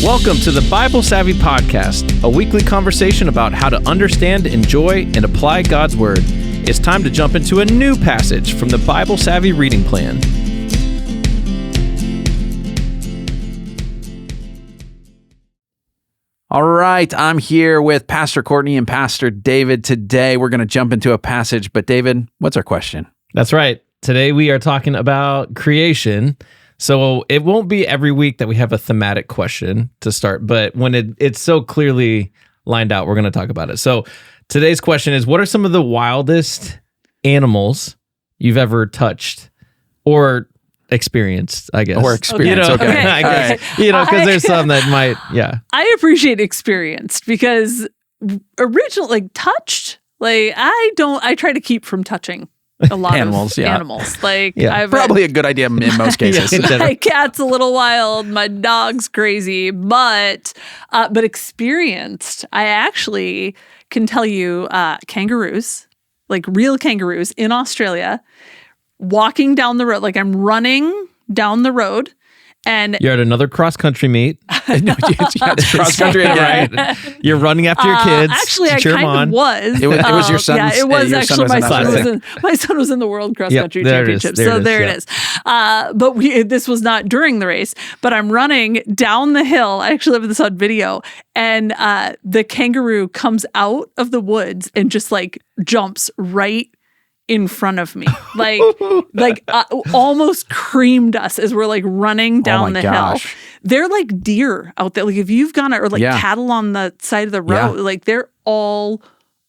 Welcome to the Bible Savvy Podcast, a weekly conversation about how to understand, enjoy, and apply God's Word. It's time to jump into a new passage from the Bible Savvy reading plan. All right, I'm here with Pastor Courtney and Pastor David. Today, we're going to jump into a passage. But David, what's our question? That's right. Today, we are talking about creation. So it won't be every week that we have a thematic question to start, but when it's so clearly lined out, we're going to talk about it. So today's question is, what are some of the wildest animals you've ever touched or experienced, I guess? Or experienced, okay. I guess, because there's some that might, yeah. I appreciate experienced because original, touched, I try to keep from touching a lot animals, of animals. I've probably a good idea in most cases. My cat's a little wild. My dog's crazy, but experienced. I actually can tell you kangaroos, real kangaroos in Australia, walking down the road. I'm running down the road. And you're at another cross-country meet. It's cross-country again. Right. You're running after your kids. Actually, I kind of was. It was your son's. Yeah, it was actually my son. My son was in the World Cross-Country Championship. There it is. But this was not during the race. But I'm running down the hill. I actually have this on video. And the kangaroo comes out of the woods and just jumps right in front of me, almost creamed us as we're running down the hill. They're like deer out there. If you've gone or cattle on the side of the road, they're all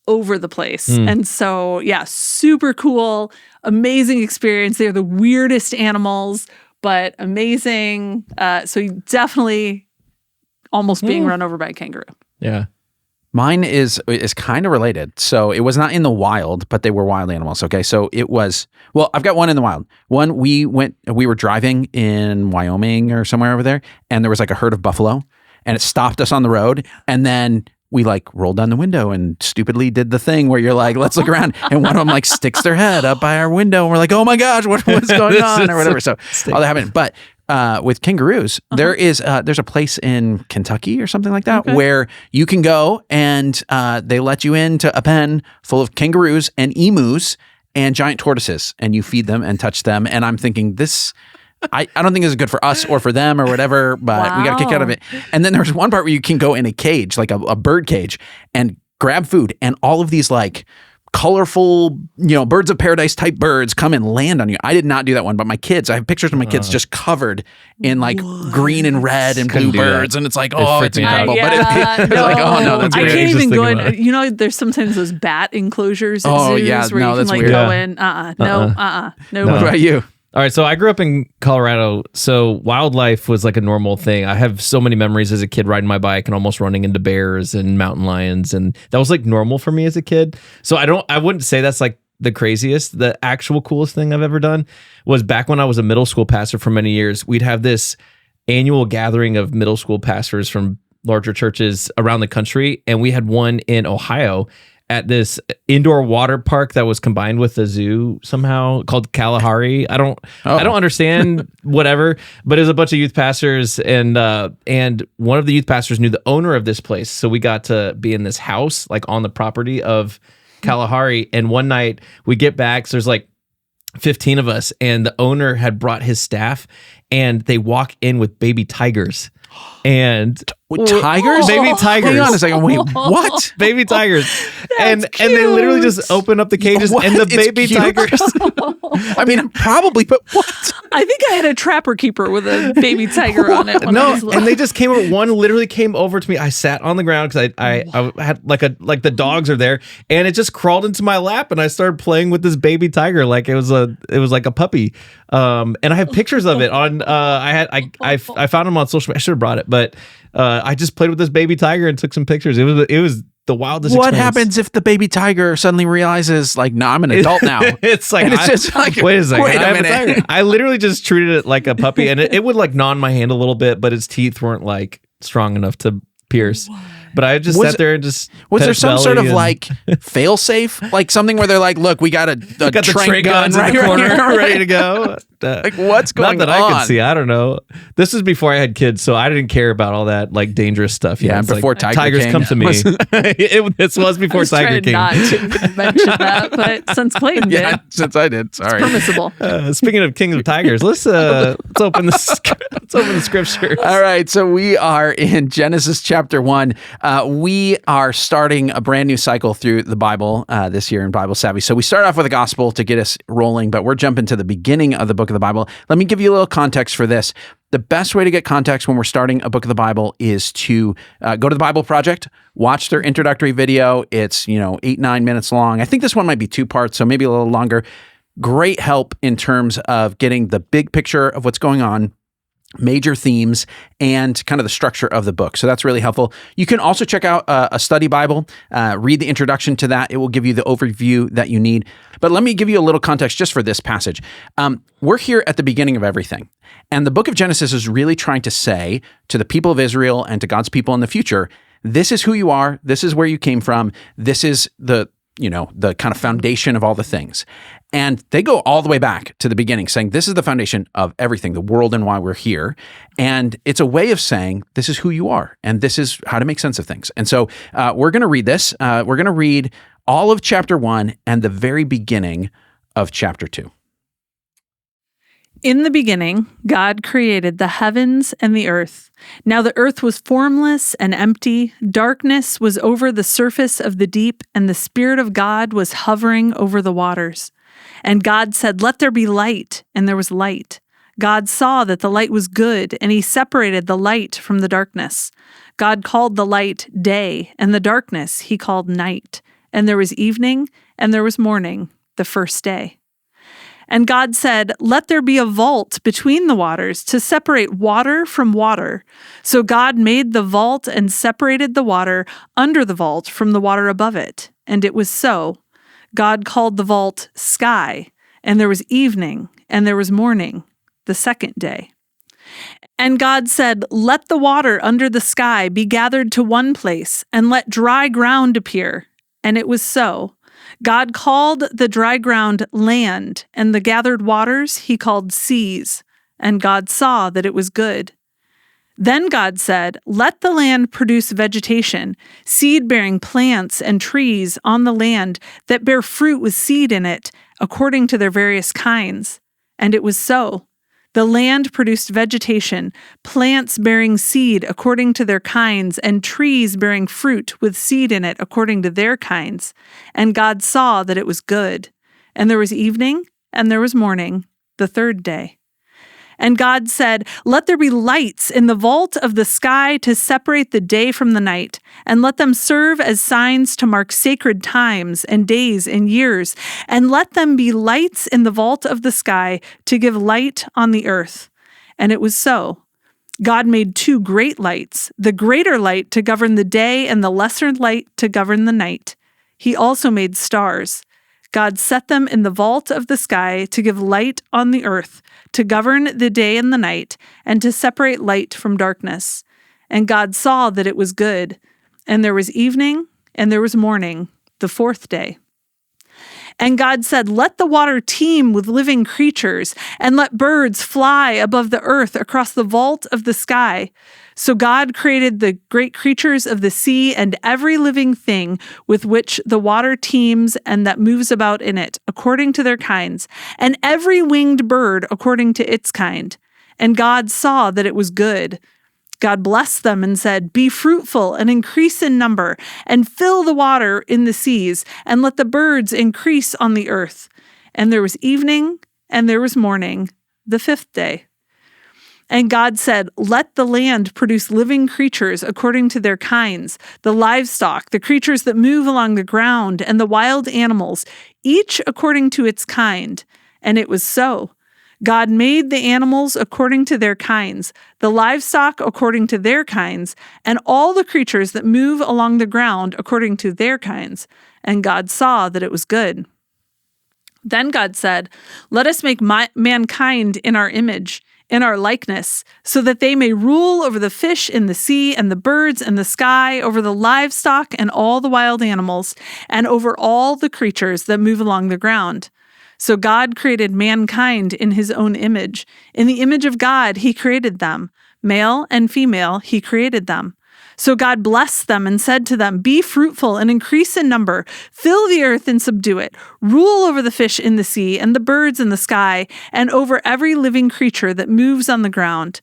over the place. And so, super cool, amazing experience. They're the weirdest animals, but amazing. So you definitely almost being run over by a kangaroo. Yeah. Mine is kind of related. So it was not in the wild, but they were wild animals. Okay. So it was, I've got one in the wild. One, we were driving in Wyoming or somewhere over there, and there was a herd of buffalo, and it stopped us on the road. And then we rolled down the window and stupidly did the thing where you're let's look around. And one of them sticks their head up by our window. And we're oh my gosh, what's going on or whatever. So all that happened. But with kangaroos, there's a place in Kentucky or something like that where you can go and they let you into a pen full of kangaroos and emus and giant tortoises, and you feed them and touch them. And I'm thinking this, I don't think this is good for us or for them or whatever, but we got a kick out of it. And then there's one part where you can go in a cage, a bird cage, and grab food, and all of these colorful, birds of paradise type birds come and land on you. I did not do that one, but my kids, I have pictures of my kids just covered in green and red and blue birds. And it's it's incredible. But it's that's I weird. can't even go in. There's sometimes those bat enclosures at zoos where you can go in. No. What about you? All right, so I grew up in Colorado, so wildlife was a normal thing. I have so many memories as a kid riding my bike and almost running into bears and mountain lions, and that was normal for me as a kid. So I wouldn't say that's the craziest. The actual coolest thing I've ever done was back when I was a middle school pastor for many years. We'd have this annual gathering of middle school pastors from larger churches around the country, and we had one in Ohio at this indoor water park that was combined with a zoo somehow called Kalahari. I don't understand whatever, but it was a bunch of youth pastors, and one of the youth pastors knew the owner of this place. So we got to be in this house, on the property of Kalahari. And one night we get back, so there's 15 of us, and the owner had brought his staff, and they walk in with baby tigers. And tigers? Baby tigers. Hang on a second. Wait, what? Baby tigers. And they literally just open up the cages and the baby tigers. I mean, probably, but what? I think I had a trapper keeper with a baby tiger on it. And they just came over. One literally came over to me. I sat on the ground because I had the dogs are there, and it just crawled into my lap, and I started playing with this baby tiger it was like a puppy. And I have pictures of it on. I found them on social media. I should have brought it, but I just played with this baby tiger and took some pictures. It was the wildest What experience. happens if the baby tiger suddenly realizes, no, I'm an adult now? It's wait a second. Wait a minute. I literally just treated it like a puppy, and it would gnaw on my hand a little bit, but its teeth weren't strong enough to pierce. But I just sat there and just was there some sort of fail safe, something where they're look, we got a trank gun right in the corner, ready to go. Like, what's going Not that on? I can see. I don't know. This is before I had kids, so I didn't care about all that like dangerous stuff. Yeah, before Tigers come to me. This was before Tiger King. Not to mention that, but since Clayton did, since I did, sorry. It's permissible. Speaking of King of Tigers, let's open the scriptures. All right, so we are in Genesis chapter 1. We are starting a brand new cycle through the Bible this year in Bible Savvy. So we start off with a gospel to get us rolling, but we're jumping to the beginning of the book of the Bible. Let me give you a little context for this. The best way to get context when we're starting a book of the Bible is to go to the Bible Project, watch their introductory video. It's 8-9 minutes long. I think this one might be 2 parts, so maybe a little longer. Great help in terms of getting the big picture of what's going on, major themes, and kind of the structure of the book. So that's really helpful. You can also check out a study Bible, read the introduction to that. It will give you the overview that you need. But let me give you a little context just for this passage. We're here at the beginning of everything. And the book of Genesis is really trying to say to the people of Israel and to God's people in the future, this is who you are. This is where you came from. This is the kind of foundation of all the things. And they go all the way back to the beginning, saying this is the foundation of everything, the world and why we're here. And it's a way of saying this is who you are, and this is how to make sense of things. And so we're going to read this. We're going to read all of chapter 1 and the very beginning of chapter 2. In the beginning, God created the heavens and the earth. Now the earth was formless and empty. Darkness was over the surface of the deep, and the Spirit of God was hovering over the waters. And God said, "Let there be light," and there was light. God saw that the light was good, and he separated the light from the darkness. God called the light day, and the darkness he called night. And there was evening, and there was morning, the first day. And God said, "Let there be a vault between the waters to separate water from water." So God made the vault and separated the water under the vault from the water above it. And it was so. God called the vault sky, and there was evening, and there was morning, the second day. And God said, "Let the water under the sky be gathered to one place, and let dry ground appear." And it was so. God called the dry ground land, and the gathered waters he called seas. And God saw that it was good. Then God said, "Let the land produce vegetation, seed-bearing plants and trees on the land that bear fruit with seed in it, according to their various kinds." And it was so. The land produced vegetation, plants bearing seed according to their kinds, and trees bearing fruit with seed in it according to their kinds. And God saw that it was good. And there was evening, and there was morning, the third day. And God said, "Let there be lights in the vault of the sky to separate the day from the night, and let them serve as signs to mark sacred times and days and years, and let them be lights in the vault of the sky to give light on the earth." And it was so. God made 2 great lights, the greater light to govern the day and the lesser light to govern the night. He also made stars. God set them in the vault of the sky to give light on the earth, to govern the day and the night, and to separate light from darkness. And God saw that it was good. And there was evening, and there was morning, the fourth day. And God said, "Let the water teem with living creatures, and let birds fly above the earth across the vault of the sky." So God created the great creatures of the sea and every living thing with which the water teems and that moves about in it, according to their kinds, and every winged bird according to its kind. And God saw that it was good. God blessed them and said, "Be fruitful and increase in number, and fill the water in the seas, and let the birds increase on the earth." And there was evening, and there was morning, the fifth day. And God said, "Let the land produce living creatures according to their kinds, the livestock, the creatures that move along the ground, and the wild animals, each according to its kind." And it was so. God made the animals according to their kinds, the livestock according to their kinds, and all the creatures that move along the ground according to their kinds. And God saw that it was good. Then God said, "Let us make mankind in our image, in our likeness, so that they may rule over the fish in the sea and the birds in the sky, over the livestock and all the wild animals, and over all the creatures that move along the ground." So God created mankind in his own image. In the image of God, he created them. Male and female, he created them. So God blessed them and said to them, "Be fruitful and increase in number. Fill the earth and subdue it. Rule over the fish in the sea and the birds in the sky and over every living creature that moves on the ground."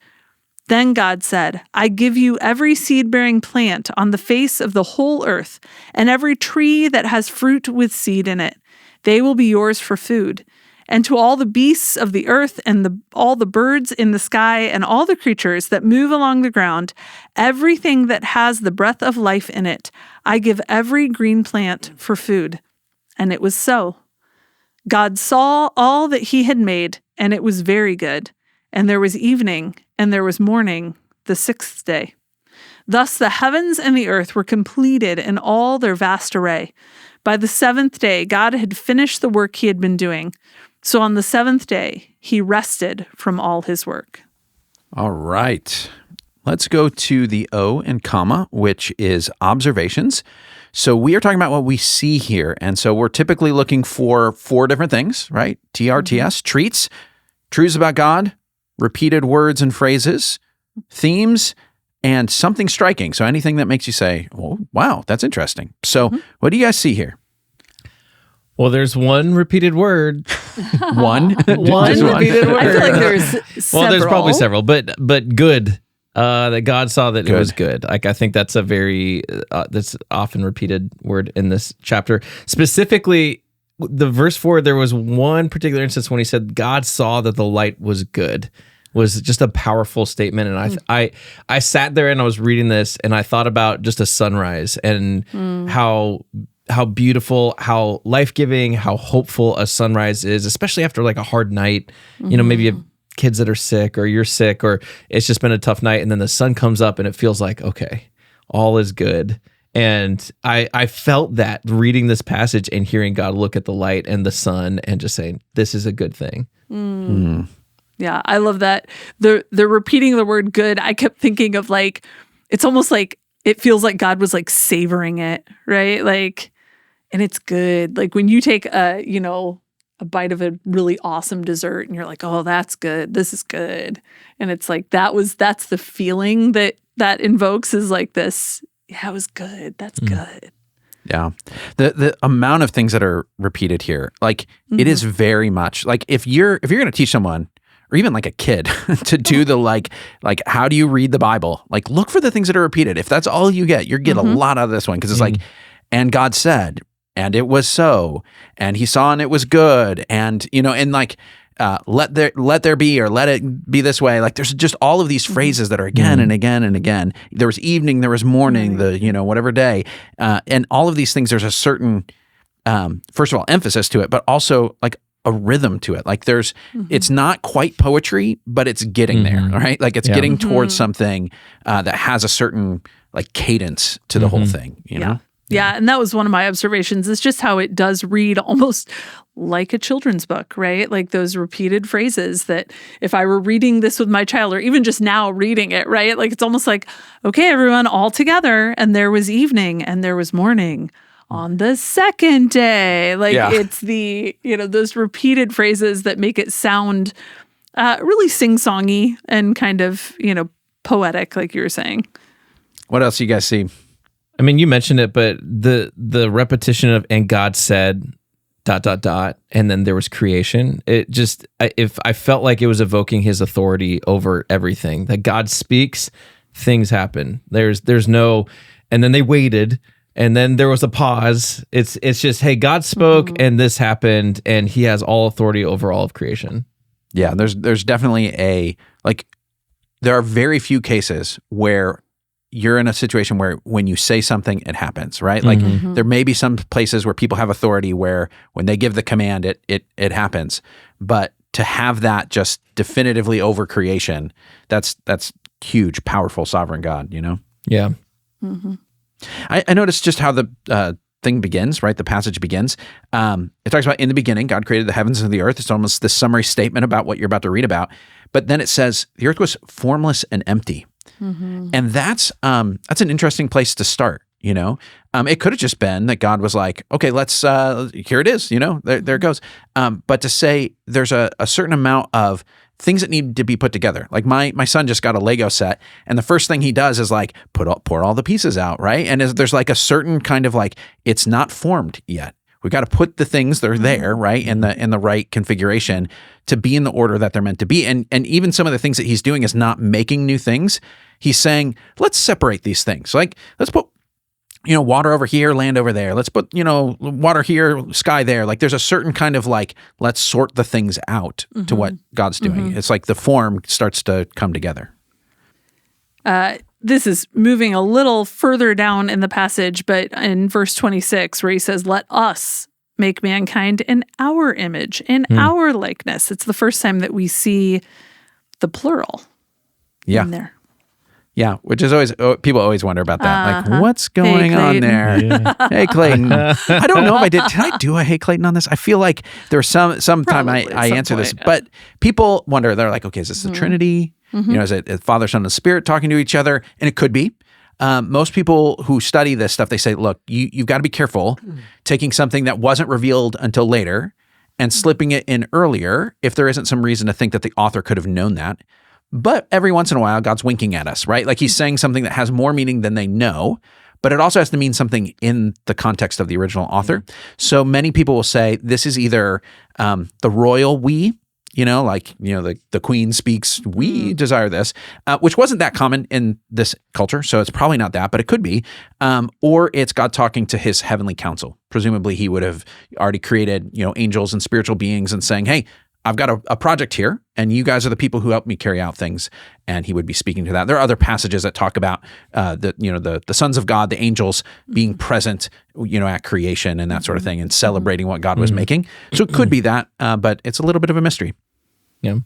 Then God said, "I give you every seed-bearing plant on the face of the whole earth and every tree that has fruit with seed in it. They will be yours for food. And to all the beasts of the earth and all the birds in the sky and all the creatures that move along the ground, everything that has the breath of life in it, I give every green plant for food." And it was so. God saw all that he had made, and it was very good. And there was evening, and there was morning, the sixth day. Thus the heavens and the earth were completed in all their vast array. By the seventh day, God had finished the work he had been doing. So on the seventh day, he rested from all his work. All right. Let's go to the O and comma, which is observations. So we are talking about what we see here. And so we're typically looking for 4 different things, right? TRTS, treats, truths about God, repeated words and phrases, themes, and something striking. So anything that makes you say, "Oh, wow, that's interesting." So what do you guys see here? Well, there's one repeated word. One repeated word. I feel like there's several. Well, there's probably several, but good. That God saw that it was good. Like, I think that's a very that's often repeated word in this chapter. Specifically, the verse 4. There was one particular instance when he said God saw that the light was good. Was just a powerful statement, and I sat there and I was reading this, and I thought about just a sunrise and how beautiful, how life-giving, how hopeful a sunrise is, especially after like a hard night. You know, maybe you have kids that are sick or you're sick or it's just been a tough night, and then the sun comes up and it feels like, okay, all is good. And I felt that reading this passage and hearing God look at the light and the sun and just saying, this is a good thing. Yeah, I love that. The repeating the word good, I kept thinking of like, it's almost like it feels like God was like savoring it, right? Like, and it's good. Like when you take a bite of a really awesome dessert and you're like, "Oh, that's good. This is good." And it's like that's the feeling that invokes is like this, yeah, it was good. That's good. Yeah. The amount of things that are repeated here, like it is very much like if you're going to teach someone or even like a kid to do the like how do you read the Bible? Like look for the things that are repeated. If that's all you get, you get a lot out of this one because it's like, and God said, and it was so, and he saw and it was good, and and like let there be, or let it be this way. Like there's just all of these phrases that are again and again and again. There was evening, there was morning, the whatever day, and all of these things. There's a certain first of all emphasis to it, but also like a rhythm to it. Like there's it's not quite poetry, but it's getting there, right? Like it's getting towards something that has a certain like cadence to the whole thing, you know? Yeah, and that was one of my observations. It's just how it does read almost like a children's book, right? Like those repeated phrases that if I were reading this with my child, or even just now reading it, right? Like it's almost like, okay, everyone all together, and there was evening and there was morning on the second day. Like it's the, those repeated phrases that make it sound really sing-songy and kind of, poetic, like you were saying. What else you guys see? I mean, you mentioned it, but the repetition of "and God said ... and then there was creation. It just I felt like it was evoking his authority over everything. That God speaks, things happen. There's no, and then they waited, and then there was a pause. It's just, hey, God spoke and this happened, and he has all authority over all of creation. Yeah, there's definitely there are very few cases where you're in a situation where when you say something, it happens, right? Like there may be some places where people have authority where when they give the command, it happens. But to have that just definitively over creation, that's huge, powerful, sovereign God, Yeah. I noticed just how the thing begins, right? The passage begins. It talks about in the beginning, God created the heavens and the earth. It's almost this summary statement about what you're about to read about. But then it says the earth was formless and empty. And that's an interesting place to start It could have just been that God was like, okay, let's, here it is, there it goes. But to say there's a certain amount of things that need to be put together. Like my son just got a Lego set, and the first thing he does is like pour all the pieces out, right? And there's like a certain kind of like, it's not formed yet. We got to put the things that are there, right, in the right configuration to be in the order that they're meant to be. And even some of the things that he's doing is not making new things. He's saying, let's separate these things. Like, let's put water over here, land over there. Let's put, water here, sky there. Like there's a certain kind of like, let's sort the things out to what God's doing. It's like the form starts to come together. This is moving a little further down in the passage, but in verse 26 where he says, let us make mankind in our image, in our likeness. It's the first time that we see the plural in there. Yeah, which is always, people always wonder about that. Like, what's going on there? Yeah. Hey, Clayton. I don't know if I did. Did I do a Hey, Clayton on this? I feel like there was some time I answer this, but people wonder, they're like, okay, is this the Trinity? Is it Father, Son, and Spirit talking to each other? And it could be. Most people who study this stuff, they say, look, you've got to be careful taking something that wasn't revealed until later and slipping it in earlier if there isn't some reason to think that the author could have known that. But every once in a while, God's winking at us, right? Like he's saying something that has more meaning than they know, but it also has to mean something in the context of the original author. So many people will say this is either the royal we, the queen speaks, we desire this, which wasn't that common in this culture. So it's probably not that, but it could be. Or it's God talking to his heavenly council. Presumably he would have already created, angels and spiritual beings and saying, hey, I've got a project here, and you guys are the people who help me carry out things. And he would be speaking to that. There are other passages that talk about the sons of God, the angels being present, at creation and that sort of thing, and celebrating what God was making. So it could be that, but it's a little bit of a mystery. Yeah,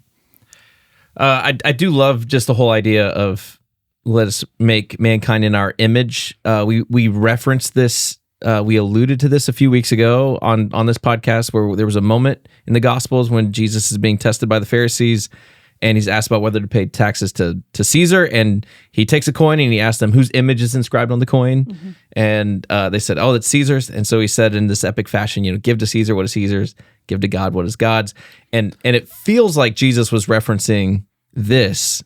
I do love just the whole idea of let us make mankind in our image. We referenced this. We alluded to this a few weeks ago on this podcast where there was a moment in the Gospels when Jesus is being tested by the Pharisees and he's asked about whether to pay taxes to Caesar, and he takes a coin and he asks them whose image is inscribed on the coin, and they said, oh, that's Caesar's. And so he said in this epic fashion, give to Caesar what is Caesar's, give to God what is God's. And it feels like Jesus was referencing this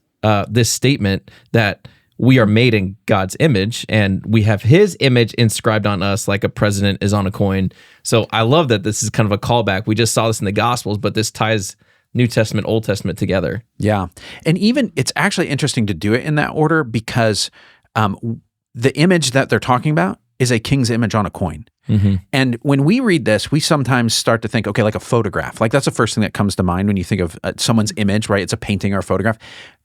statement that we are made in God's image, and we have his image inscribed on us like a president is on a coin. So I love that this is kind of a callback. We just saw this in the Gospels, but this ties New Testament, Old Testament together. Yeah. And even it's actually interesting to do it in that order because the image that they're talking about is a king's image on a coin. And when we read this, we sometimes start to think, okay, like a photograph. Like that's the first thing that comes to mind when you think of someone's image, right? It's a painting or a photograph.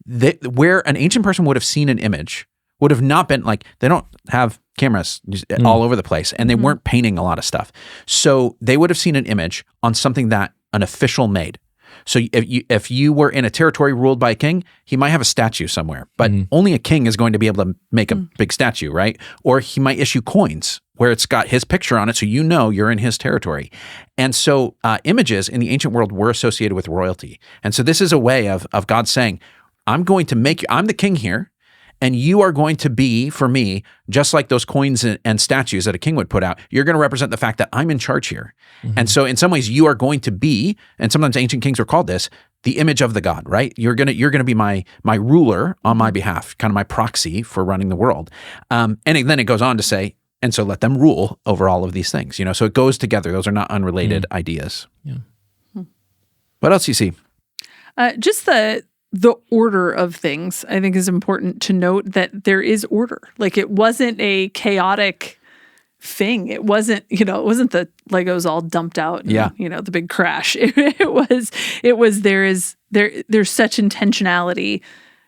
Where an ancient person would have seen an image would have not been like, they don't have cameras all over the place, and they weren't painting a lot of stuff. So they would have seen an image on something that an official made. So if you were in a territory ruled by a king, he might have a statue somewhere, but only a king is going to be able to make a big statue, right? Or he might issue coins where it's got his picture on it, so you're in his territory. And so images in the ancient world were associated with royalty. And so this is a way of God saying, I'm going to make you, I'm the king here, and you are going to be, for me, just like those coins and statues that a king would put out. You're going to represent the fact that I'm in charge here. And so in some ways you are going to be, and sometimes ancient kings are called this, the image of the God, right? You're going to be my ruler on my behalf, kind of my proxy for running the world. And then it goes on to say, and so let them rule over all of these things, so it goes together. Those are not unrelated ideas. Yeah. What else do you see? Just the order of things, I think, is important to note that there is order. Like it wasn't a chaotic thing. It wasn't, it wasn't the Legos all dumped out. And, the big crash. It was there's such intentionality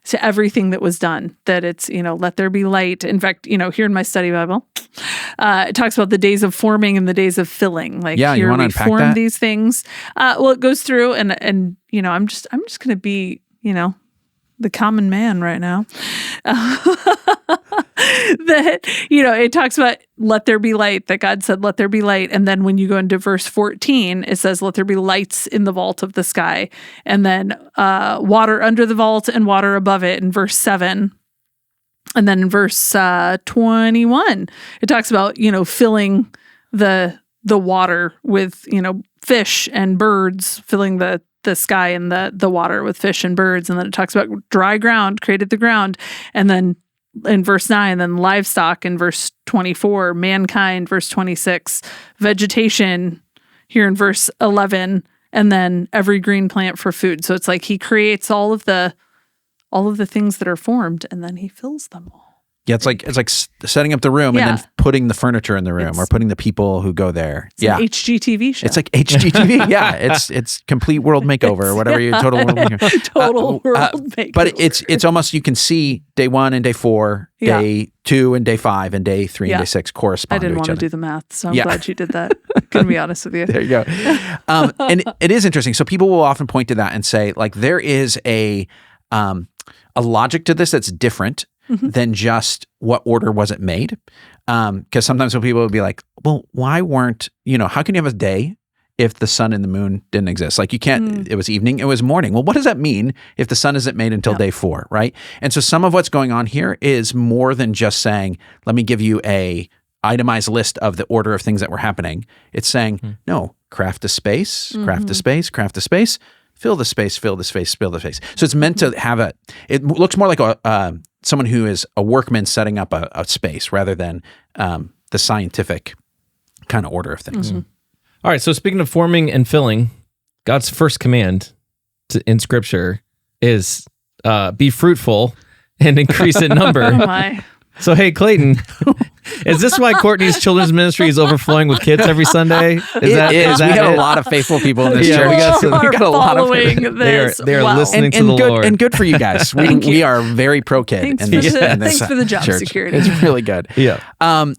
to everything that was done that it's, let there be light. In fact, here in my study Bible, it talks about the days of forming and the days of filling. Like you want to unpack form that? These things. Well, it goes through and I'm just going to be, the common man right now, that, it talks about let there be light, that God said, let there be light. And then when you go into verse 14, it says, let there be lights in the vault of the sky. And then water under the vault and water above it in verse 7. And then in verse 21, it talks about, filling the water with, fish and birds, filling the sky and the water with fish and birds. And then it talks about dry ground, created the ground. And then in verse 9, then livestock in verse 24, mankind, verse 26, vegetation here in verse 11, and then every green plant for food. So it's like he creates all of the things that are formed, and then he fills them all. Yeah, it's like setting up the room and then putting the furniture in the room or putting the people who go there. It's an HGTV show. It's like HGTV. Yeah, it's complete world makeover or whatever you total world makeover. Total world makeover. But it's almost, you can see day 1 and day 4, day 2 and day 5 and day 3 and day 6 correspond to each other. I didn't want to do the math, so I'm glad you did that. Gonna be honest with you. There you go. And it is interesting. So people will often point to that and say, like, there is a logic to this that's different than just what order was it made. Because sometimes people will be like, well, why weren't, how can you have a day if the sun and the moon didn't exist? Like, you can't, it was evening, it was morning. Well, what does that mean if the sun isn't made until day 4, right? And so some of what's going on here is more than just saying, let me give you a itemized list of the order of things that were happening. It's saying, no, craft a space, craft a space, craft a space, fill the space, fill the space, fill the space. So it's meant to have it looks more like someone who is a workman setting up a space rather than the scientific kind of order of things. All right, so speaking of forming and filling, God's first command in Scripture is be fruitful and increase in number. Oh my. So, hey, Clayton, is this why Courtney's children's ministry is overflowing with kids every Sunday? We have a lot of faithful people in this church. We got a lot of this. They are listening to the Lord. And good for you guys. We are very pro-kid. Thanks for the job church. security. It's really good. Yeah.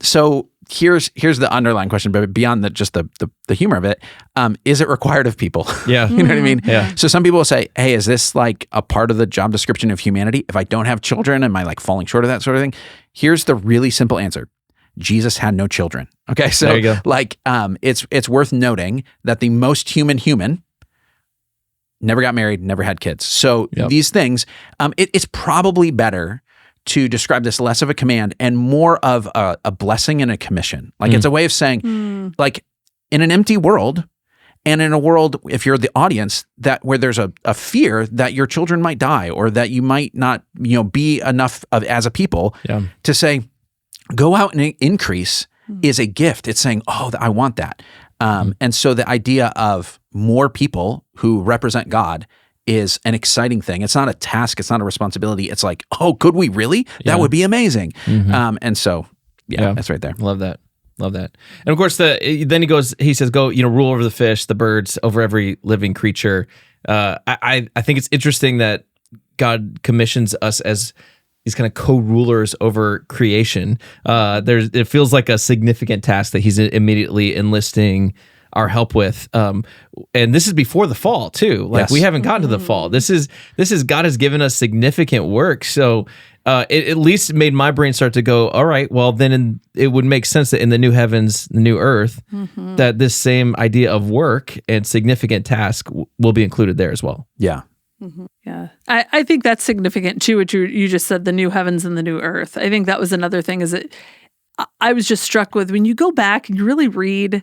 So here's the underlying question, but beyond just the humor of it, is it required of people? Yeah. You know what I mean? Yeah. So some people will say, hey, is this like a part of the job description of humanity? If I don't have children, am I like falling short of that sort of thing? Here's the really simple answer. Jesus had no children. Okay. So there you go. like, it's worth noting that the most human never got married, never had kids. So these things, it's probably better to describe this less of a command and more of a blessing and a commission. Like it's a way of saying, like, in an empty world and in a world, if you're the audience, that where there's a fear that your children might die or that you might not, be enough as a people to say, go out and increase is a gift. It's saying, oh, I want that. And so the idea of more people who represent God is an exciting thing. It's not a task. It's not a responsibility. It's like, oh, could we really? That would be amazing. And so, that's right there. Love that. And of course, then he says, go, rule over the fish, the birds, over every living creature. I think it's interesting that God commissions us as these kind of co-rulers over creation. It feels like a significant task that he's immediately enlisting our help with. And this is before the fall too. Like we haven't gotten to the fall. This is God has given us significant work. So it at least made my brain start to go, all right, well then it would make sense that in the new heavens, the new earth, that this same idea of work and significant task will be included there as well. Yeah. Yeah. I think that's significant too, what you just said, the new heavens and the new earth. I think that was another thing is that I was just struck with when you go back and you really read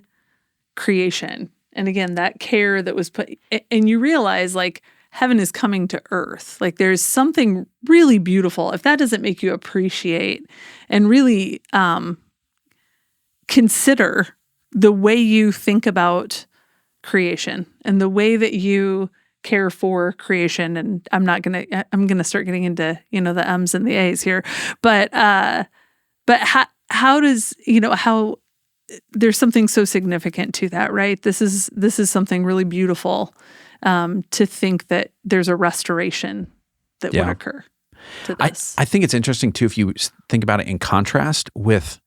creation, and again, that care that was put, and you realize like heaven is coming to earth. Like there's something really beautiful. If that doesn't make you appreciate and really consider the way you think about creation and the way that you care for creation, and I'm gonna start getting into the M's and the A's here, but how does how there's something so significant to that, right? This is something really beautiful to think that there's a restoration that would occur to this. I think it's interesting too if you think about it in contrast with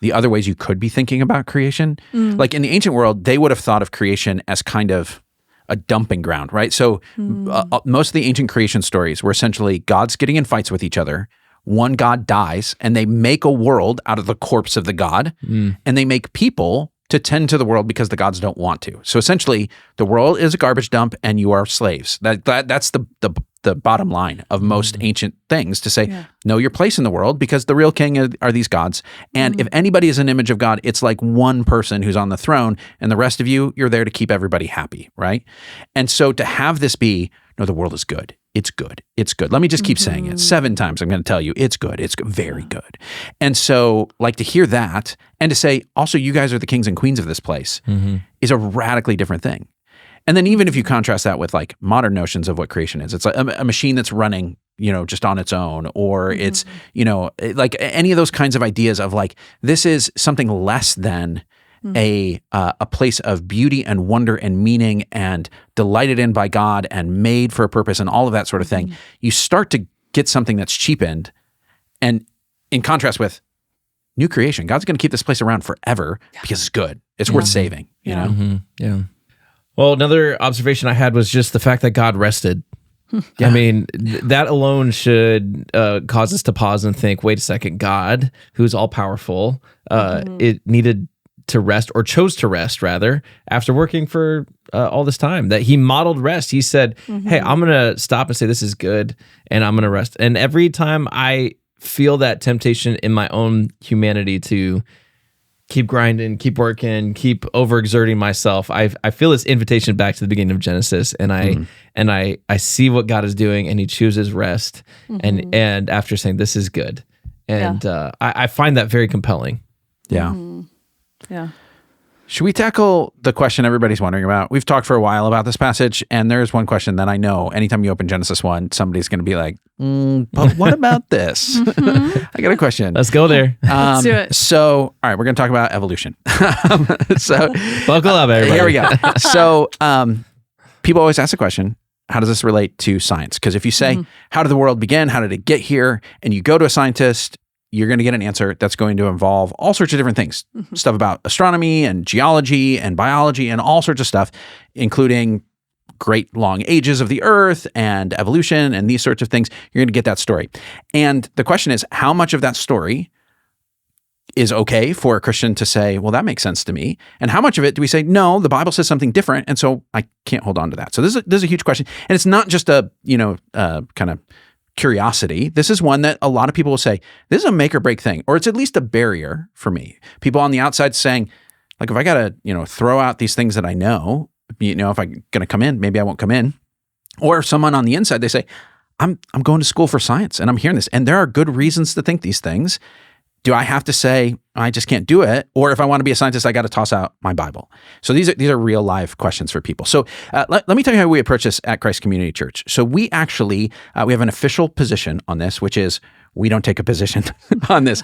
the other ways you could be thinking about creation. Like in the ancient world, they would have thought of creation as kind of a dumping ground, right? So most of the ancient creation stories were essentially gods getting in fights with each other. One god dies and they make a world out of the corpse of the god, and they make people to tend to the world because the gods don't want to. So essentially the world is a garbage dump and you are slaves. That's the the bottom line of most ancient things, to say, know your place in the world, because the real king are these gods. And if anybody is an image of God, it's like one person who's on the throne, and the rest of you, you're there to keep everybody happy, right? And so to have this be, no, the world is good. It's good. It's good. Let me just keep saying it 7 times. I'm going to tell you, it's good. It's very good. And so, like, to hear that and to say, also, you guys are the kings and queens of this place is a radically different thing. And then even if you contrast that with like modern notions of what creation is, it's like a machine that's running, just on its own, or it's, like any of those kinds of ideas of like, this is something less than a place of beauty and wonder and meaning and delighted in by God and made for a purpose and all of that sort of thing. You start to get something that's cheapened, and in contrast with new creation, God's going to keep this place around forever because it's good. It's worth saving, you know? Yeah. Well, another observation I had was just the fact that God rested. I mean, that alone should cause us to pause and think, wait a second, God, who's all powerful, it needed to rest, or chose to rest rather, after working for all this time, that he modeled rest. He said, hey, I'm going to stop and say, this is good, and I'm going to rest. And every time I feel that temptation in my own humanity to keep grinding, keep working, keep overexerting myself, I feel this invitation back to the beginning of Genesis, and I see what God is doing, and he chooses rest, and after saying, this is good. And I find that very compelling. Yeah. Yeah. Should we tackle the question everybody's wondering about? We've talked for a while about this passage, and there's one question that I know anytime you open Genesis 1, somebody's going to be like, but what about this? I got a question. Let's go there. Let's do it. So, all right, we're going to talk about evolution. So, buckle up, everybody. Here we go. So, people always ask the question, how does this relate to science? Because if you say, how did the world begin? How did it get here? And you go to a scientist, you're going to get an answer that's going to involve all sorts of different things, stuff about astronomy and geology and biology and all sorts of stuff, including great long ages of the earth and evolution and these sorts of things. You're going to get that story. And the question is, how much of that story is okay for a Christian to say, well, that makes sense to me? And how much of it do we say, no, the Bible says something different, and so I can't hold on to that? So this is a huge question. And it's not just a, kind of curiosity. This is one that a lot of people will say, this is a make or break thing, or it's at least a barrier for me. People on the outside saying, like, if I got to, throw out these things that I know, if I'm going to come in, maybe I won't come in. Or someone on the inside, they say, I'm going to school for science and I'm hearing this, and there are good reasons to think these things. Do I have to say, I just can't do it? Or if I want to be a scientist, I got to toss out my Bible? So these are real live questions for people. So let me tell you how we approach this at Christ Community Church. So we actually, we have an official position on this, which is we don't take a position on this.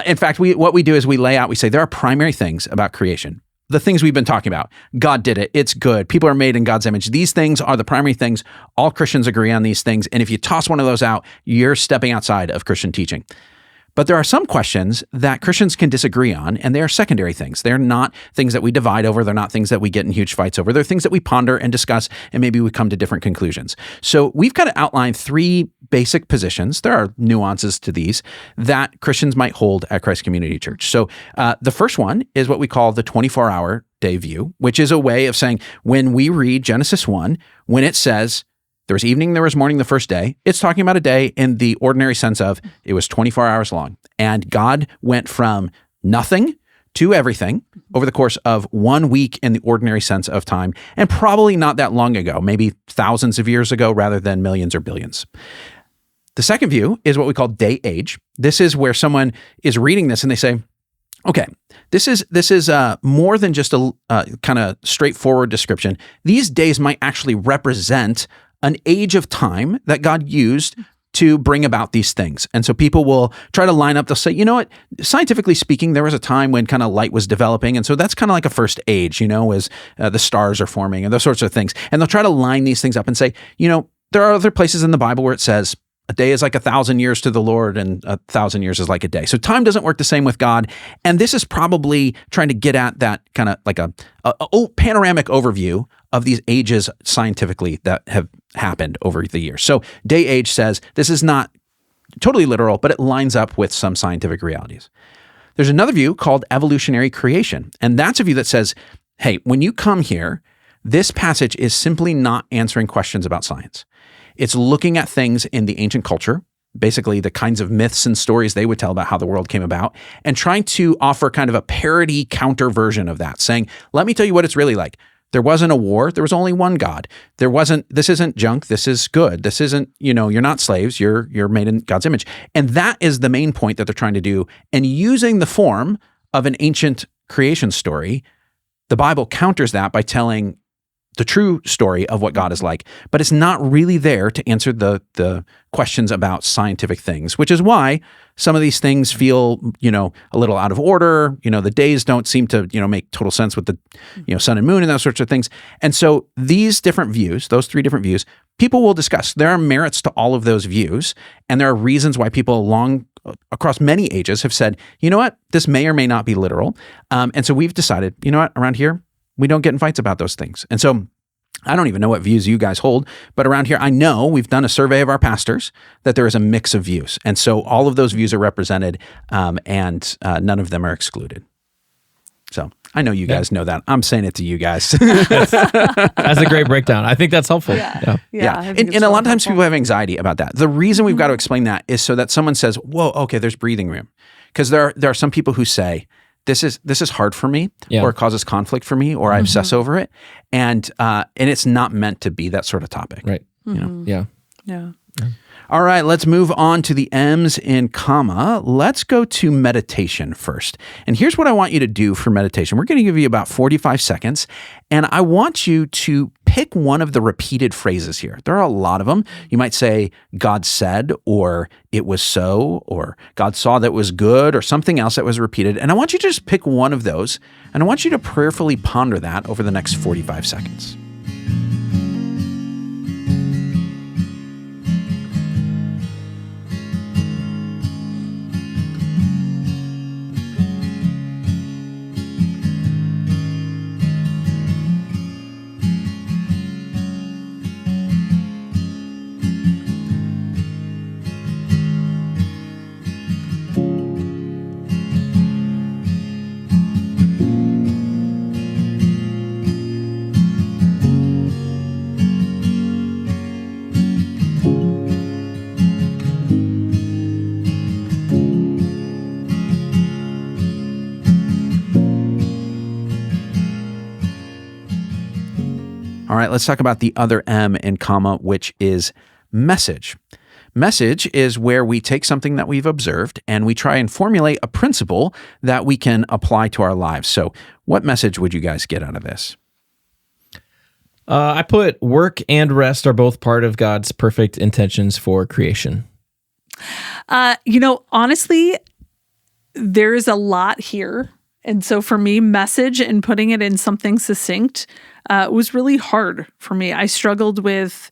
In fact, what we do is we lay out, we say there are primary things about creation. The things we've been talking about. God did it. It's good. People are made in God's image. These things are the primary things. All Christians agree on these things. And if you toss one of those out, you're stepping outside of Christian teaching. But there are some questions that Christians can disagree on, and they are secondary things. They're not things that we divide over. They're not things that we get in huge fights over. They're things that we ponder and discuss, and maybe we come to different conclusions. So we've kind of outlined 3 basic positions. There are nuances to these that Christians might hold at Christ Community Church. So the first one is what we call the 24-hour day view, which is a way of saying when we read Genesis 1, when it says, there was evening, there was morning the first day, it's talking about a day in the ordinary sense of it was 24 hours long. And God went from nothing to everything over the course of 1 week in the ordinary sense of time, and probably not that long ago, maybe thousands of years ago rather than millions or billions. The second view is what we call day age. This is where someone is reading this and they say, okay, this is more than just a kind of straightforward description. These days might actually represent an age of time that God used to bring about these things. And so people will try to line up, they'll say, you know what, scientifically speaking, there was a time when kind of light was developing. And so that's kind of like a first age, as the stars are forming and those sorts of things. And they'll try to line these things up and say, there are other places in the Bible where it says, a day is like 1,000 years to the Lord, and 1,000 years is like a day. So time doesn't work the same with God. And this is probably trying to get at that kind of like a panoramic overview of these ages scientifically that have happened over the years. So day age says this is not totally literal, but it lines up with some scientific realities. There's another view called evolutionary creation. And that's a view that says, hey, when you come here, this passage is simply not answering questions about science. It's looking at things in the ancient culture, basically the kinds of myths and stories they would tell about how the world came about, and trying to offer kind of a parody counter version of that, saying, let me tell you what it's really like. There wasn't a war. There was only one God. This isn't junk. This is good. This isn't, you're not slaves. You're made in God's image. And that is the main point that they're trying to do. And using the form of an ancient creation story, the Bible counters that by telling the true story of what God is like, but it's not really there to answer the questions about scientific things, which is why some of these things feel, a little out of order. The days don't seem to, make total sense with the, sun and moon and those sorts of things. And so these different views, those three different views, people will discuss. There are merits to all of those views, and there are reasons why people across many ages have said, you know what, this may or may not be literal. And so we've decided, around here, we don't get in fights about those things. And so I don't even know what views you guys hold, but around here, I know we've done a survey of our pastors that there is a mix of views. And so all of those views are represented, and none of them are excluded. So I know you guys know that. I'm saying it to you guys. That's a great breakdown. I think that's helpful. Yeah. And a lot of times people have anxiety about that. The reason we've got to explain that is so that someone says, whoa, okay, there's breathing room. Because there are some people who say, this is hard for me, or it causes conflict for me, or I obsess over it, and it's not meant to be that sort of topic, right? Yeah. All right, let's move on to the M's in comma. Let's go to meditation first. And here's what I want you to do for meditation. We're going to give you about 45 seconds, and I want you to pick one of the repeated phrases here. There are a lot of them. You might say, God said, or it was so, or God saw that was good, or something else that was repeated. And I want you to just pick one of those, and I want you to prayerfully ponder that over the next 45 seconds. All right, let's talk about the other M in comma, which is message. Message is where we take something that we've observed and we try and formulate a principle that we can apply to our lives. So what message would you guys get out of this? I put work and rest are both part of God's perfect intentions for creation. Honestly, there is a lot here. And so for me, message and putting it in something succinct was really hard for me. I struggled with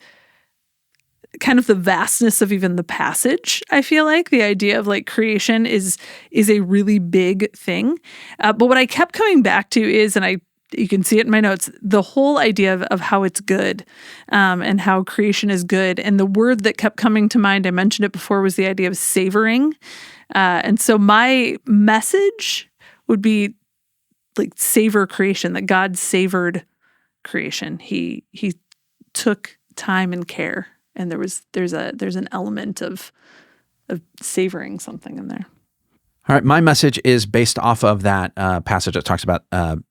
kind of the vastness of even the passage. I feel like the idea of like creation is a really big thing. But what I kept coming back to is, you can see it in my notes, the whole idea of how it's good, and how creation is good. And the word that kept coming to mind, I mentioned it before, was the idea of savoring. And so my message would be like savor creation, that God savored creation. He took time and care, and there's an element of savoring something in there. All right, my message is based off of that passage that talks about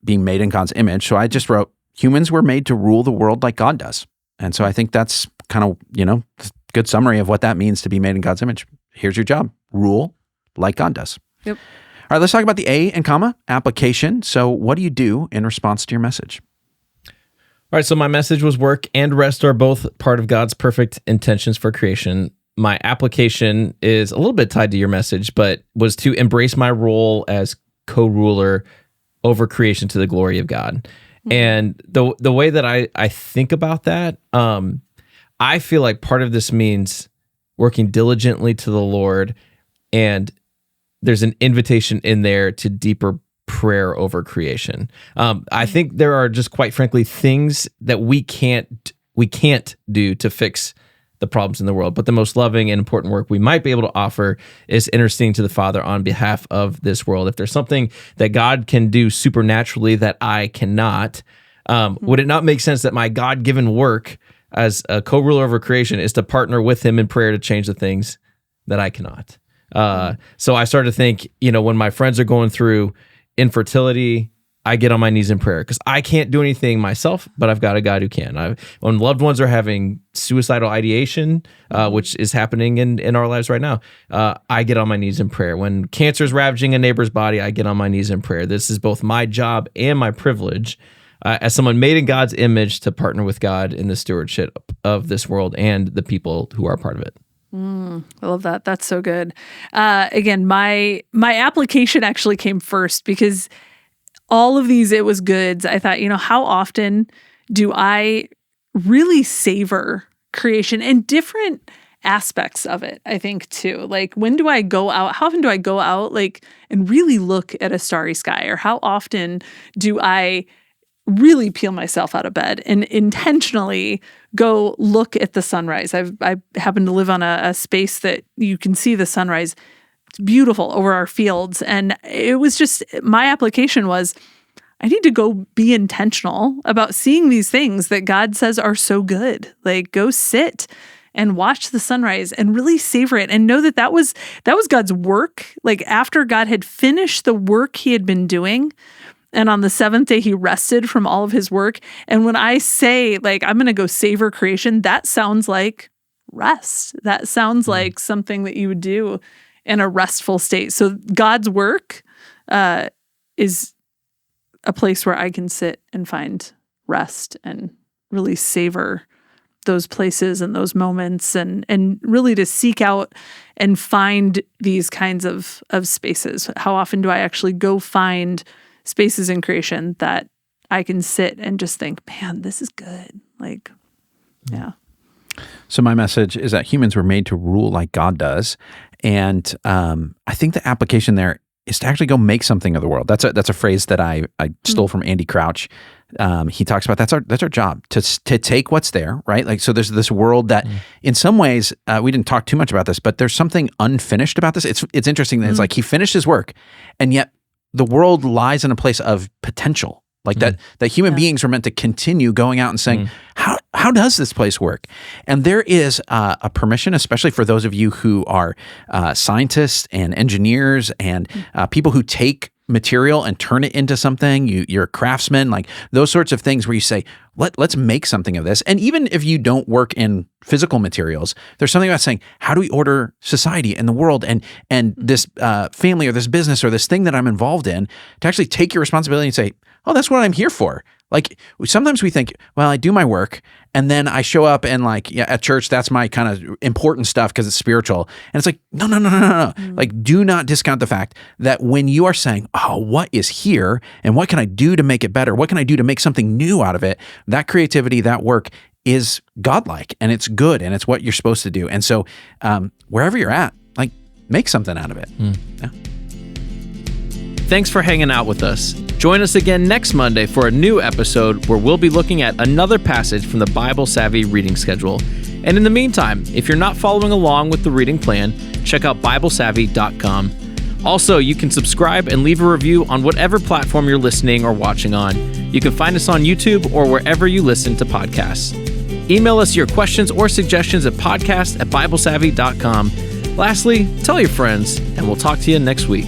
being made in God's image. So I just wrote, humans were made to rule the world like God does. And so I think that's kind of, a good summary of what that means to be made in God's image. Here's your job, rule like God does. Yep. All right, let's talk about the A in comma, application. So what do you do in response to your message? All right, so my message was work and rest are both part of God's perfect intentions for creation. My application is a little bit tied to your message, but was to embrace my role as co-ruler over creation to the glory of God. Mm-hmm. And the way that I think about that, I feel like part of this means working diligently to the Lord, and there's an invitation in there to deeper prayer over creation. I think there are just, quite frankly, things that we can't do to fix the problems in the world, but the most loving and important work we might be able to offer is interceding to the Father on behalf of this world. If there's something that God can do supernaturally that I cannot, would it not make sense that my God-given work as a co-ruler over creation is to partner with him in prayer to change the things that I cannot. So I started to think, when my friends are going through infertility, I get on my knees in prayer because I can't do anything myself, but I've got a God who can. When loved ones are having suicidal ideation, which is happening in our lives right now, I get on my knees in prayer. When cancer is ravaging a neighbor's body, I get on my knees in prayer. This is both my job and my privilege as someone made in God's image to partner with God in the stewardship of this world and the people who are part of it. I love that. That's so good. Again, my application actually came first because all of these, it was goods. I thought, how often do I really savor creation and different aspects of it? I think too, like when do I go out? How often do I go out and really look at a starry sky? Or how often do I really peel myself out of bed and intentionally go look at the sunrise? I happen to live on a space that you can see the sunrise. It's beautiful over our fields. And it was just, my application was, I need to go be intentional about seeing these things that God says are so good. Like go sit and watch the sunrise and really savor it and know that was God's work. Like after God had finished the work he had been doing, and on the seventh day, he rested from all of his work. And when I say, I'm going to go savor creation, that sounds like rest. That sounds like something that you would do in a restful state. So God's work is a place where I can sit and find rest and really savor those places and those moments and really to seek out and find these kinds of spaces. How often do I actually go find spaces in creation that I can sit and just think, man, this is good. Yeah. So my message is that humans were made to rule like God does. And I think the application there is to actually go make something of the world. That's a phrase that I stole from Andy Crouch. He talks about that's our job to take what's there, right? So there's this world that in some ways, we didn't talk too much about this, but there's something unfinished about this. It's interesting that it's he finished his work and yet the world lies in a place of potential. That human beings were meant to continue going out and saying, how does this place work? And there is a permission, especially for those of you who are scientists and engineers and people who take material and turn it into something. You're a craftsman, those sorts of things where you say, let's make something of this. And even if you don't work in physical materials, there's something about saying, how do we order society and the world and this family or this business or this thing that I'm involved in, to actually take your responsibility and say, oh, that's what I'm here for. Sometimes we think, well, I do my work and then I show up and at church, that's my kind of important stuff because it's spiritual. And it's no. Do not discount the fact that when you are saying, oh, what is here and what can I do to make it better? What can I do to make something new out of it? That creativity, that work is godlike and it's good and it's what you're supposed to do. And so wherever you're at, make something out of it. Yeah. Thanks for hanging out with us. Join us again next Monday for a new episode where we'll be looking at another passage from the Bible Savvy reading schedule. And in the meantime, if you're not following along with the reading plan, check out BibleSavvy.com. Also, you can subscribe and leave a review on whatever platform you're listening or watching on. You can find us on YouTube or wherever you listen to podcasts. Email us your questions or suggestions at podcast@BibleSavvy.com. Lastly, tell your friends, and we'll talk to you next week.